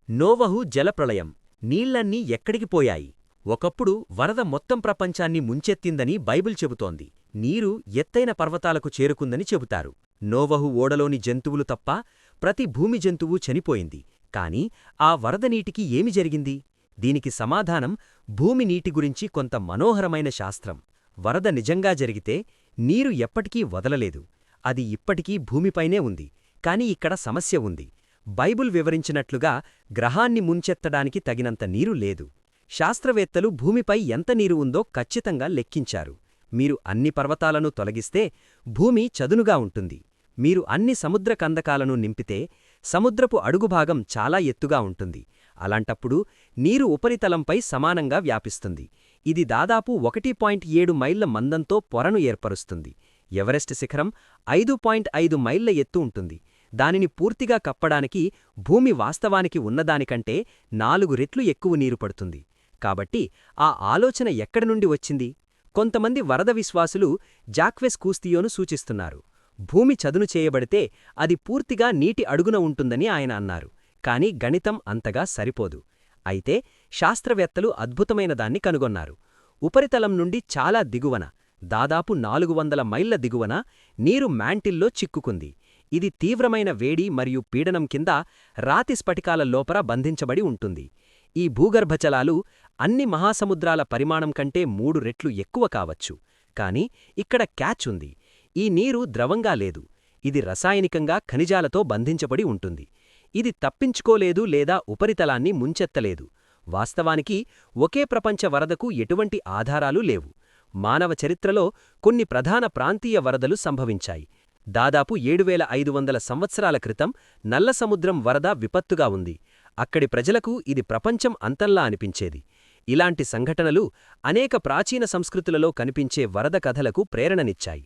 నోవహు జలప్రళయం. నీళ్లన్నీ ఎక్కడికి పోయాయి? ఒకప్పుడు వరద మొత్తం ప్రపంచాన్ని ముంచెత్తిందని బైబిల్ చెబుతోంది. నీరు ఎత్తైన పర్వతాలకు చేరుకుందని చెబుతారు. నోవహు ఓడలోని జంతువులు తప్ప ప్రతి భూమి జంతువు చనిపోయింది. కాని ఆ వరద నీటికి ఏమి జరిగింది? దీనికి సమాధానం భూమి నీటి గురించి కొంత మనోహరమైన శాస్త్రం. వరద నిజంగా జరిగితే నీరు ఎప్పటికీ వదలలేదు. అది ఇప్పటికీ భూమిపైనే ఉంది. కాని ఇక్కడ సమస్య ఉంది. బైబుల్ వివరించినట్లుగా గ్రహాన్ని ముంచెత్తడానికి తగినంత నీరు లేదు. శాస్త్రవేత్తలు భూమిపై ఎంత నీరు ఉందో ఖచ్చితంగా లెక్కించారు. మీరు అన్ని పర్వతాలను తొలగిస్తే భూమి చదునుగా ఉంటుంది. మీరు అన్ని సముద్ర కందకాలను నింపితే సముద్రపు అడుగుభాగం చాలా ఎత్తుగా ఉంటుంది. అలాంటప్పుడు నీరు ఉపరితలంపై సమానంగా వ్యాపిస్తుంది. ఇది దాదాపు 1.7 మైళ్ల మందంతో పొరను ఏర్పరుస్తుంది. ఎవరెస్ట్ శిఖరం 5.5 మైళ్ల ఎత్తు ఉంటుంది. దానిని పూర్తిగా కప్పడానికి భూమి వాస్తవానికి ఉన్నదానికంటే 4 రెట్లు ఎక్కువ నీరు పడుతుంది. కాబట్టి ఆ ఆలోచన ఎక్కడినుండి వచ్చింది? కొంతమంది వరద విశ్వాసులు జాక్వెస్ కూస్తియోను సూచిస్తున్నారు. భూమి చదును చేయబడితే అది పూర్తిగా నీటి అడుగున ఉంటుందని ఆయన అన్నారు. కాని గణితం అంతగా సరిపోదు. అయితే శాస్త్రవేత్తలు అద్భుతమైనదాన్ని కనుగొన్నారు. ఉపరితలం నుండి చాలా దిగువన, దాదాపు 400 మైళ్ల దిగువన నీరు మ్యాంటిల్లో చిక్కుకుంది. ఇది తీవ్రమైన వేడి మరియు పీడనం కింద రాతి స్ఫటికాల లోపల బంధించబడి ఉంటుంది. ఈ భూగర్భజలాలు అన్ని మహాసముద్రాల పరిమాణం కంటే 3 రెట్లు ఎక్కువ కావచ్చు. కాని ఇక్కడ క్యాచ్ ఉంది. ఈ నీరు ద్రవంగా లేదు. ఇది రసాయనికంగా ఖనిజాలతో బంధించబడి ఉంటుంది. ఇది తప్పించుకోలేదు లేదా ఉపరితలాన్ని ముంచెత్తలేదు. వాస్తవానికి ఒకే ప్రపంచ వరదకు ఎటువంటి ఆధారాలు లేవు. మానవ చరిత్రలో కొన్ని ప్రధాన ప్రాంతీయ వరదలు సంభవించాయి. దాదాపు 7500 సంవత్సరాల క్రితం నల్ల సముద్రం వరద విపత్తుగా ఉంది. అక్కడి ప్రజలకు ఇది ప్రపంచం అంతంలా అనిపించేది. ఇలాంటి సంఘటనలు అనేక ప్రాచీన సంస్కృతులలో కనిపించే వరద కథలకు ప్రేరణనిచ్చాయి.